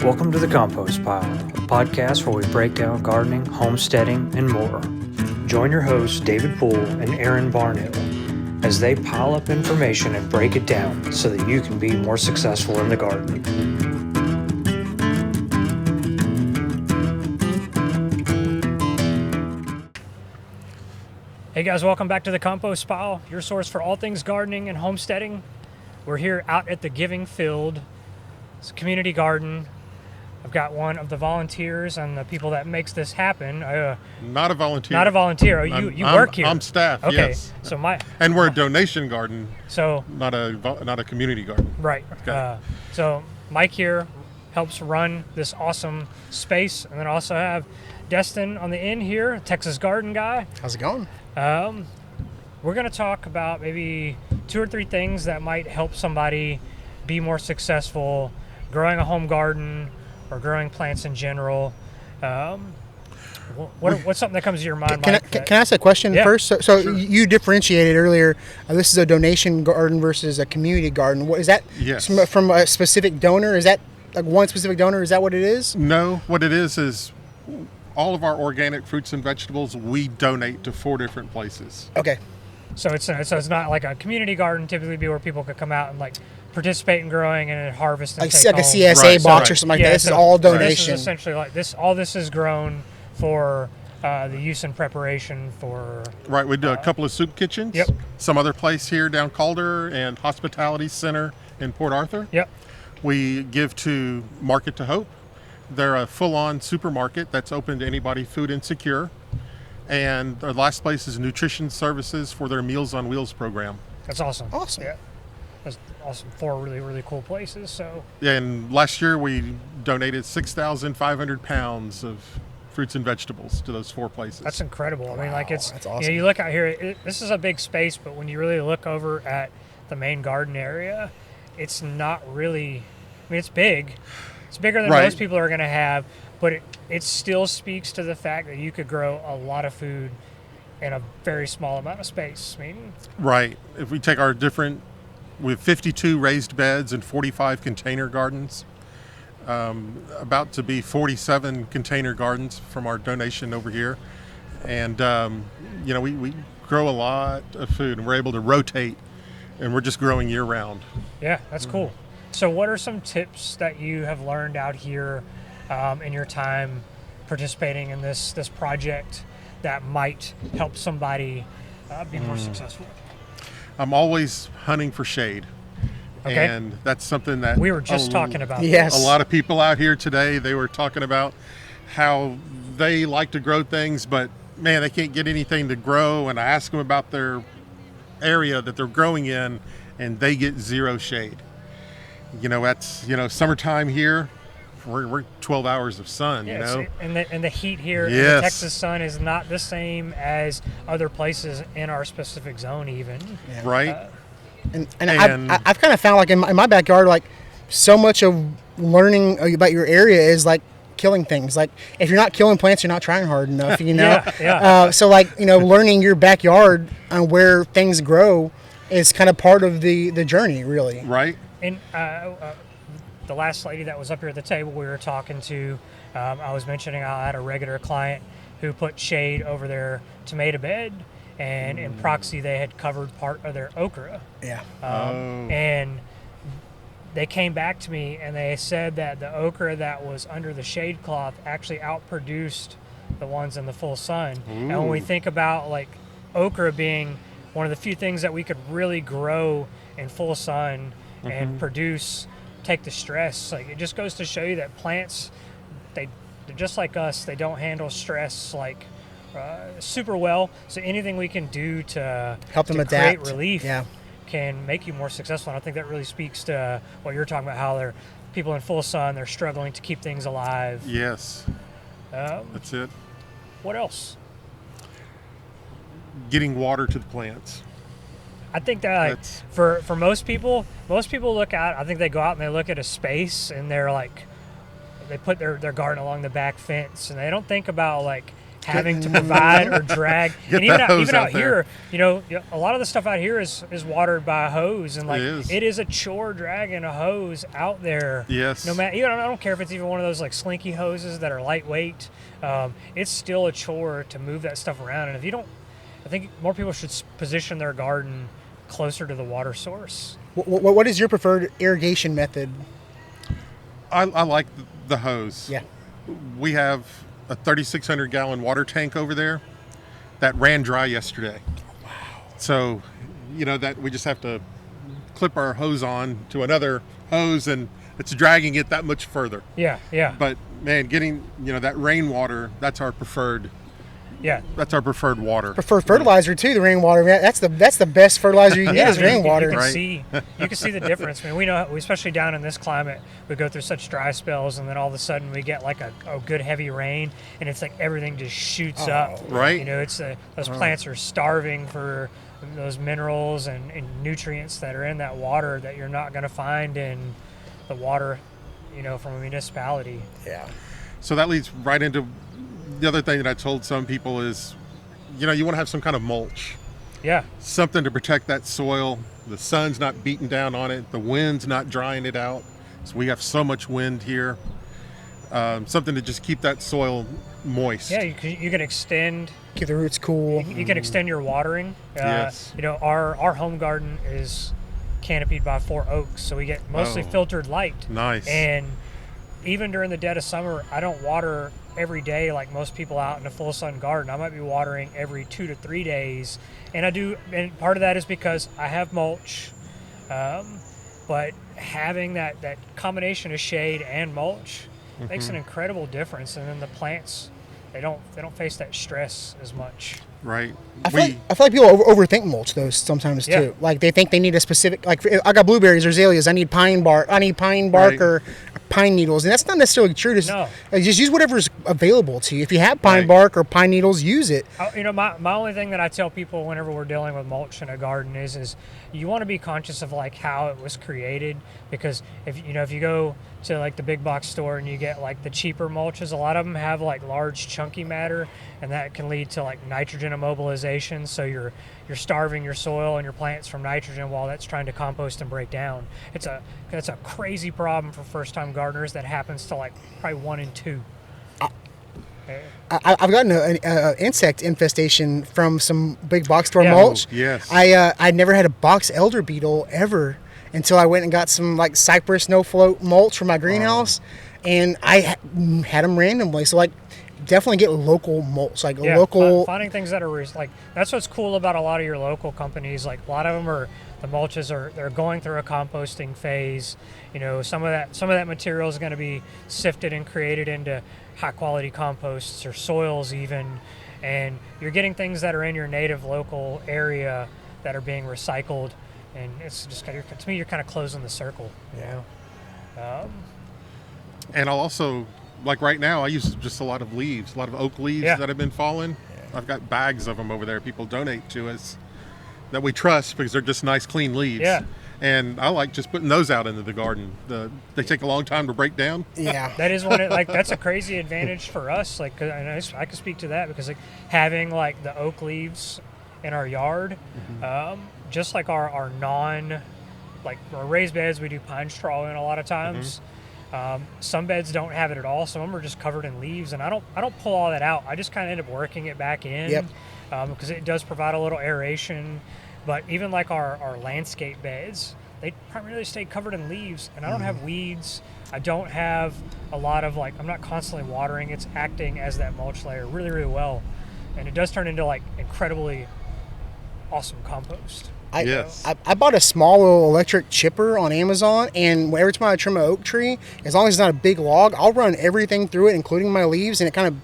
Welcome to the Compost Pile, a podcast where we break down gardening, homesteading, and more. Join your hosts, David Poole and Aaron Barnhill, as they pile up information and break it down so that you can be more successful in the garden. Hey guys, welcome back to the Compost Pile, your source for all things gardening and homesteading. We're here out at the Giving Field. It's a community garden. I've got one of the volunteers and the people that makes this happen. Not a volunteer. Not a volunteer. You work here. I'm staff. Okay. Yes. So and we're a donation garden. So not a community garden. Right. Okay. So Mike here helps run this awesome space, and then also have Destin on the end here, Texas garden guy. How's it going? We're going to talk about maybe 2 or 3 things that might help somebody be more successful growing a home garden or growing plants in general. What's something that comes to your mind, Can Mike? I ask a question first? So Sure. You differentiated earlier, this is a donation garden versus a community garden. What is that? Yes. From a specific donor? Is that like one specific donor? Is that what it is? No, what it is all of our organic fruits and vegetables we donate to 4 different places. Okay. So it's not like a community garden typically be where people could come out and like participate in growing and harvest and Like take a home. CSA Right, box right. or something like Yeah, that. This is so all This donation. is essentially like this. All this is grown for the use and preparation for. Right, we do a couple of soup kitchens. Yep. Some other place here down Calder and Hospitality Center in Port Arthur. Yep. We give to Market to Hope. They're a full-on supermarket that's open to anybody food insecure. And our last place is Nutrition Services for their Meals on Wheels program. That's awesome. Awesome. Yeah. That's awesome. 4 really, really cool places. So. And last year we donated 6,500 pounds of fruits and vegetables to those 4 places. That's incredible. I mean, like That's awesome. you look out here, this is a big space, but when you really look over at the main garden area, it's not really, I mean, it's big. It's bigger than Right. most people are going to have, but it still speaks to the fact that you could grow a lot of food in a very small amount of space. I mean, Right. If we take we have 52 raised beds and 45 container gardens. About to be 47 container gardens from our donation over here. And, we grow a lot of food and we're able to rotate and we're just growing year round. yeah, that's cool. So what are some tips that you have learned out here in your time participating in this project that might help somebody be more successful? I'm always hunting for shade. Okay. And that's something that We were just talking about Yes. a lot of people out here today, they were talking about how they like to grow things, but man, they can't get anything to grow. And I ask them about their area that they're growing in and they get zero shade. That's, summertime here, we're 12 hours of sun, Yeah, and the heat here in the Yes. Texas sun is not the same as other places in our specific zone even. Yeah. right? And And- I've kind of found like in my backyard, like so much of learning about your area is like killing things. Like if you're not killing plants, you're not trying hard enough, Yeah. So like, learning your backyard and where things grow is kind of part of the journey, really. Right? And the last lady that was up here at the table we were talking to, I was mentioning I had a regular client who put shade over their tomato bed, and in proxy they had covered part of their okra. Yeah. And they came back to me and they said that the okra that was under the shade cloth actually outproduced the ones in the full sun. And when we Ooh. think about like okra being one of the few things that we could really grow in full sun and produce, take the stress, like it just goes to show you that plants, they're just like us, they don't handle stress like super well. So anything we can do to Help them to adapt. create relief Yeah. can make you more successful. And I think that really speaks to what you're talking about, how they're people in full sun, they're struggling to keep things alive. Yes. That's it. What else? Getting water to the plants. I think that like, for most people look out, I think they go out and they look at a space and they're like, they put their garden along the back fence and they don't think about like having to provide or drag. And even out there. here, a lot of the stuff out here is watered by a hose, and like it is a chore dragging a hose out there. Yes. No matter, I don't care if it's even one of those like slinky hoses that are lightweight. It's still a chore to move that stuff around, and if you don't, I think more people should position their garden closer to the water source. What is your preferred irrigation method? I like the hose. Yeah. We have a 3,600 gallon water tank over there that ran dry yesterday. Wow. So, that we just have to clip our hose on to another hose, and it's dragging it that much further. Yeah. But man, getting, that rainwater, that's our preferred. Yeah. That's our preferred water. Preferred fertilizer too, the rainwater. Man, that's the best fertilizer you can get is rainwater. You can see the difference. I mean, we know, especially down in this climate, we go through such dry spells, and then all of a sudden we get like a good heavy rain, and it's like everything just shoots up. Right. It's those plants are starving for those minerals and nutrients that are in that water that you're not going to find in the water, from a municipality. Yeah. So that leads right into the other thing that I told some people is, you want to have some kind of mulch. Yeah. Something to protect that soil. The sun's not beating down on it. The wind's not drying it out. So we have so much wind here. Something to just keep that soil moist. Yeah, you can extend. Keep the roots cool. You can extend your watering. Yes. Our home garden is canopied by 4 oaks, so we get mostly filtered light. Nice. And even during the dead of summer, I don't water every day like most people out in a full sun garden. I might be watering every 2 to 3 days, and I do. And part of that is because I have mulch, but having that combination of shade and mulch makes an incredible difference. And then the plants, they don't face that stress as much. Right. I feel like people overthink mulch though sometimes too. Like they think they need a specific, like I got blueberries or azaleas, I need pine bark Right. or pine needles, and that's not necessarily true. Just use whatever's available to you. If you have pine Right. bark or pine needles, use it. My only thing that I tell people whenever we're dealing with mulch in a garden is you want to be conscious of like how it was created, because if you go to like the big box store and you get like the cheaper mulches, a lot of them have like large chunky matter, and that can lead to like nitrogen immobilization. So you're starving your soil and your plants from nitrogen while that's trying to compost and break down. It's a crazy problem for first time gardeners that happens to like probably 1 in 2. I've gotten an insect infestation from some big box store mulch. Oh, yes. I never had a box elder beetle ever until I went and got some like cypress no float mulch for my greenhouse, and I had them randomly. So like, definitely get local mulch, like local. Finding things that are like, that's what's cool about a lot of your local companies. Like a lot of them the mulches they're going through a composting phase. Some of that material is going to be sifted and created into high quality composts or soils even, and you're getting things that are in your native local area that are being recycled, and it's just to me you're kind of closing the circle. And I'll also, like right now, I use just a lot of oak leaves that have been falling. I've got bags of them over there people donate to us that we trust because they're just nice clean leaves. Yeah. And I like just putting those out into the garden. They take a long time to break down. Yeah. That is that's a crazy advantage for us. Like, and I can speak to that because like having like the oak leaves in our yard, just like our our raised beds, we do pine straw in a lot of times. Some beds don't have it at all. Some of them are just covered in leaves, and I don't pull all that out. I just kind of end up working it back in, because it does provide a little aeration. But even like our landscape beds, they primarily stay covered in leaves, and I don't have weeds. I don't have a lot of I'm not constantly watering. It's acting as that mulch layer really, really well, and it does turn into like incredibly awesome compost. I bought a small little electric chipper on Amazon, and every time I trim an oak tree, as long as it's not a big log, I'll run everything through it, including my leaves, and it kind of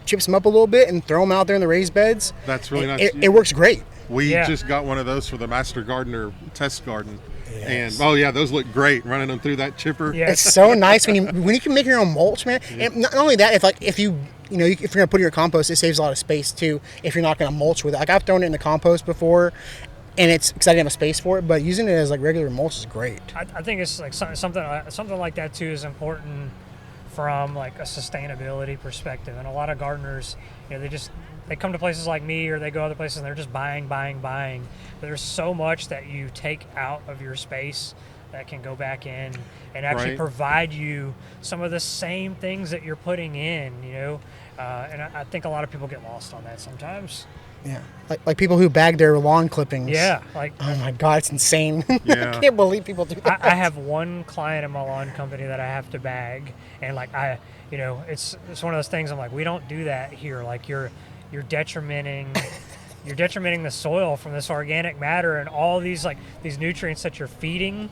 chips them up a little bit and throw them out there in the raised beds. That's really nice. It works great. We just got one of those for the Master Gardener test garden. Yes. And those look great running them through that chipper. Yeah. It's so nice when you can make your own mulch, man. Yeah. And not only that, if you're gonna put it in your compost, it saves a lot of space too. If you're not gonna mulch with it, like I've thrown it in the compost before, and it's because I didn't have a space for it. But using it as like regular mulch is great. I think it's like something like that too is important from like a sustainability perspective. And a lot of gardeners, they come to places like me, or they go other places and they're just buying. But there's so much that you take out of your space that can go back in and actually provide you some of the same things that you're putting in, and I think a lot of people get lost on that sometimes. Yeah, like people who bag their lawn clippings. Yeah, oh my God, it's insane. Yeah. I can't believe people do that. I have one client in my lawn company that I have to bag, and it's one of those things. I'm like, we don't do that here. Like you're detrimenting the soil from this organic matter and all these nutrients that you're feeding.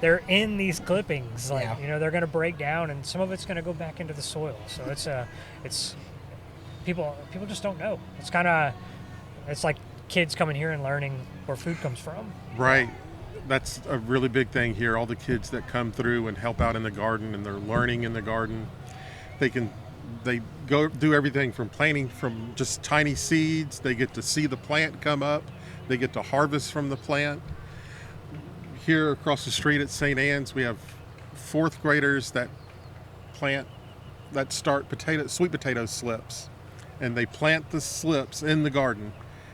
They're in these clippings, they're going to break down, and some of it's going to go back into the soil. So it's people just don't know. It's like kids coming here and learning where food comes from. Right. That's a really big thing here. All the kids that come through and help out in the garden, and they're learning in the garden. They go do everything from planting from just tiny seeds. They get to see the plant come up. They get to harvest from the plant. Here across the street at St. Anne's, we have 4th graders that start sweet potato slips, and they plant the slips in the garden,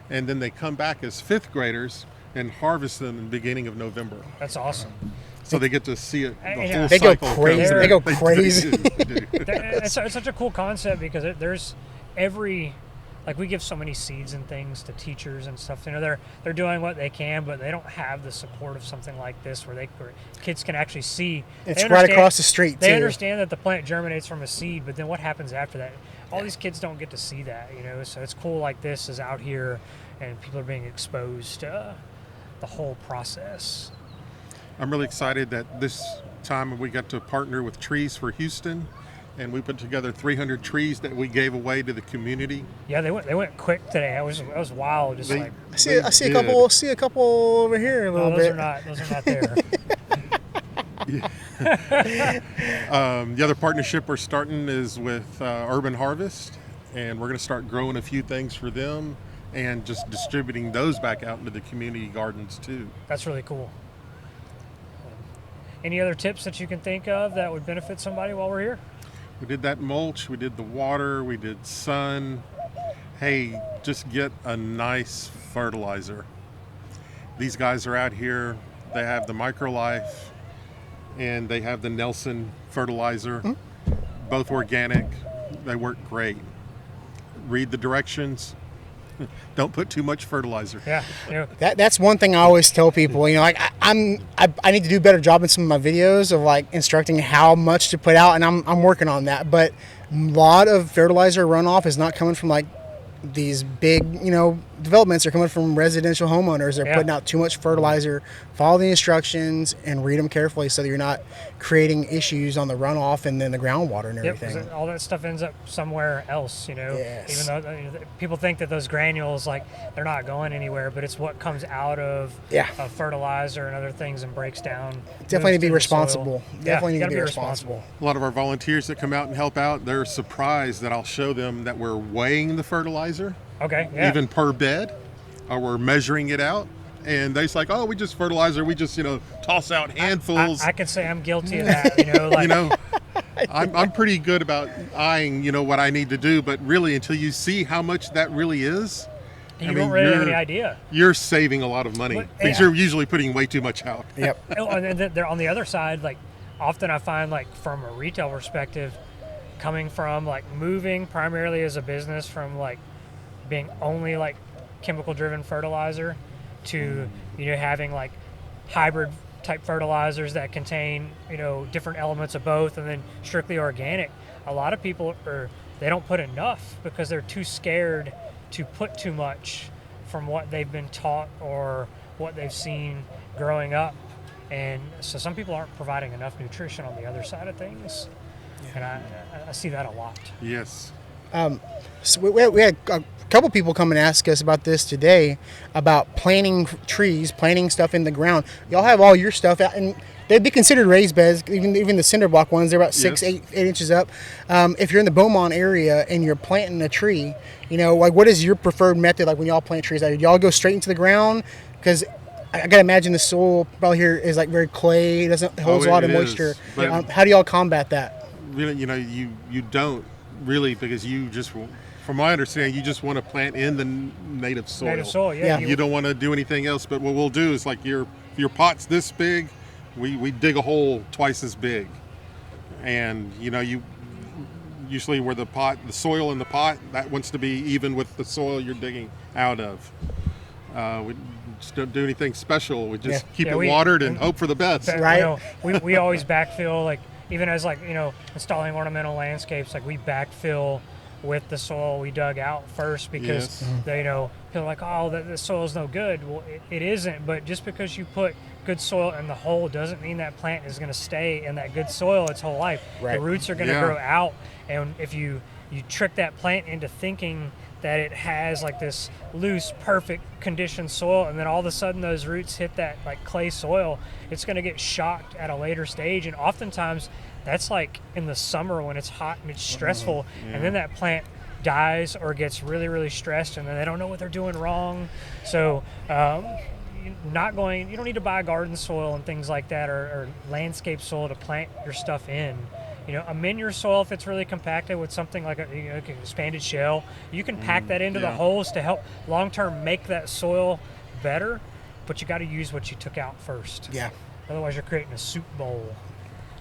and then they come back as 5th graders and harvest them in the beginning of November. That's awesome. So they get to see it. Whole they cycle go crazy. They go crazy. It's such a cool concept because there's we give so many seeds and things to teachers and stuff. They're doing what they can, but they don't have the support of something like this where kids can actually see. It's right across the street, They too. understand that the plant germinates from a seed, but then what happens after that? All these kids don't get to see that, So it's cool like this is out here, and people are being exposed to the whole process. I'm really excited that this time we got to partner with Trees for Houston, and we put together 300 trees that we gave away to the community. Yeah, they went quick today. That was wild. Just I see a couple over here a little bit. Those are not there. The other partnership we're starting is with Urban Harvest, and we're going to start growing a few things for them and just distributing those back out into the community gardens too. That's really cool. Any other tips that you can think of that would benefit somebody while we're here? We did that mulch, we did the water, we did sun. Hey, just get a nice fertilizer. These guys are out here, they have the MicroLife and they have the Nelson fertilizer, both organic. They work great. Read the directions. Don't put too much fertilizer. Yeah. That's one thing I always tell people. I need to do a better job in some of my videos of instructing how much to put out, and I'm working on that. But a lot of fertilizer runoff is not coming from these big, developments. Are coming from residential homeowners. They're putting out too much fertilizer. Follow the instructions and read them carefully so that you're not creating issues on the runoff and then the groundwater and everything. Yep, all that stuff ends up somewhere else, Yes. Even though people think that those granules, they're not going anywhere, but it's what comes out of fertilizer and other things and breaks down. Definitely need to be moves through the responsible. soil. Definitely you need to gotta be responsible. A lot of our volunteers that come out and help out, they're surprised that I'll show them that we're weighing the fertilizer, Okay, yeah. even per bed, or we're measuring it out. And they're like, oh, we just fertilizer. We just, toss out handfuls. I can say I'm guilty of that, I'm pretty good about eyeing, what I need to do. But really, until you see how much that really is, you don't really have any idea. You're saving a lot of money because you're usually putting way too much out. Yep. And then they're on the other side, often I find from a retail perspective, coming from moving primarily as a business from being only chemical driven fertilizer to having hybrid type fertilizers that contain different elements of both, and then strictly organic. A lot of people they don't put enough because they're too scared to put too much from what they've been taught or what they've seen growing up, and so some people aren't providing enough nutrition on the other side of things. And I see that a lot. Yes. So we had a couple people come and ask us about this today, about planting trees, planting stuff in the ground. Y'all have all your stuff out, and they'd be considered raised beds, even the cinder block ones. They're about 8 inches up. If you're in the Beaumont area and you're planting a tree, what is your preferred method? When y'all plant trees, do y'all go straight into the ground? Because I gotta imagine the soil probably here is very clay. It doesn't holds a lot of moisture. How do y'all combat that? really, you don't really, because you just, from my understanding, you just want to plant in the native soil. Native soil, Yeah. You don't want to do anything else. But what we'll do is, like, your pot's this big, we dig a hole twice as big, and you usually where the soil in the pot, that wants to be even with the soil you're digging out of. We just don't do anything special. We just keep it watered and hope for the best. Right. We always backfill, like, even as, like, installing ornamental landscapes, like, we backfill with the soil we dug out first, because they, people are like, oh, the soil's no good. Well, it isn't, but just because you put good soil in the hole doesn't mean that plant is going to stay in that good soil its whole life. Right. The roots are going to grow out, and if you trick that plant into thinking that it has, like, this loose, perfect conditioned soil, and then all of a sudden those roots hit that, like, clay soil, it's going to get shocked at a later stage. And oftentimes that's, like, in the summer when it's hot and it's stressful, and then that plant dies or gets really, really stressed, and then they don't know what they're doing wrong. So you don't need to buy garden soil and things like that, or landscape soil to plant your stuff in. Amend your soil if it's really compacted with something like an expanded shell. You can pack that into the holes to help long-term make that soil better, but you got to use what you took out first. Yeah. Otherwise, you're creating a soup bowl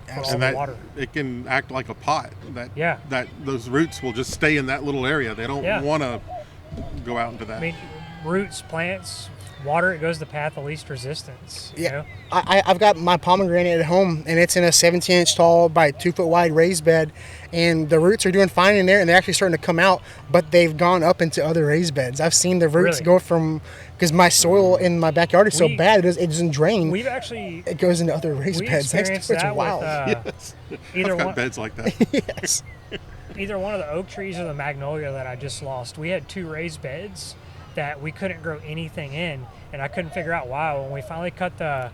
for all And the water. it can act like a pot. Yeah. That those roots will just stay in that little area. They don't want to go out into that. I mean, roots, plants, water, it goes the path of least resistance. Yeah. I've got my pomegranate at home, and it's in a 17-inch tall by 2-foot wide raised bed, and the roots are doing fine in there, and they're actually starting to come out, but they've gone up into other raised beds. I've seen the roots go from, because my soil in my backyard is so bad, it doesn't drain. It goes into other raised beds next to it. It's wild. Yes. Either I've got one, beds like that. Yes. either one of the oak trees or the magnolia that I just lost, we had 2 raised beds that we couldn't grow anything in, and I couldn't figure out why. When we finally cut the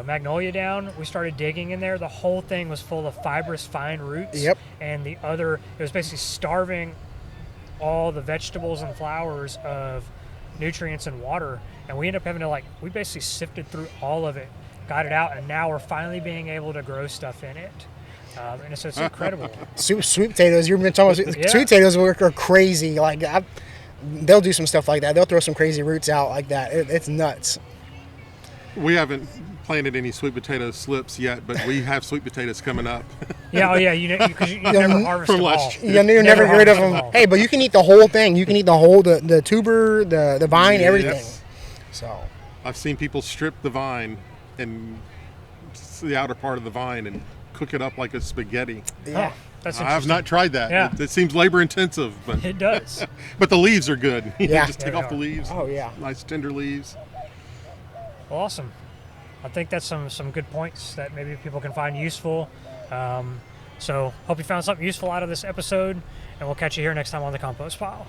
magnolia down, we started digging in there. The whole thing was full of fibrous fine roots. Yep. And it was basically starving all the vegetables and flowers of nutrients and water. And we ended up having to, we basically sifted through all of it, got it out, and now we're finally being able to grow stuff in it. And so it's incredible. Sweet potatoes. You've been talking about sweet potatoes are crazy. They'll do some stuff like that. They'll throw some crazy roots out like that. It's nuts. We haven't planted any sweet potato slips yet, but we have sweet potatoes coming up. Because you never harvest From them all. last year. You're never get rid of harvest them. all. Hey, but you can eat the whole thing. You can eat the whole, the tuber, the vine, everything. Yes. So I've seen people strip the vine and the outer part of the vine and cook it up like a spaghetti. yeah. That's I have not tried that. Yeah. It seems labor intensive, but It does. but the leaves are good. Yeah. Just Yeah, take they off the are. leaves. Oh, yeah. Nice tender leaves. Awesome. I think that's some good points that maybe people can find useful. So hope you found something useful out of this episode, and we'll catch you here next time on the Compost Pile.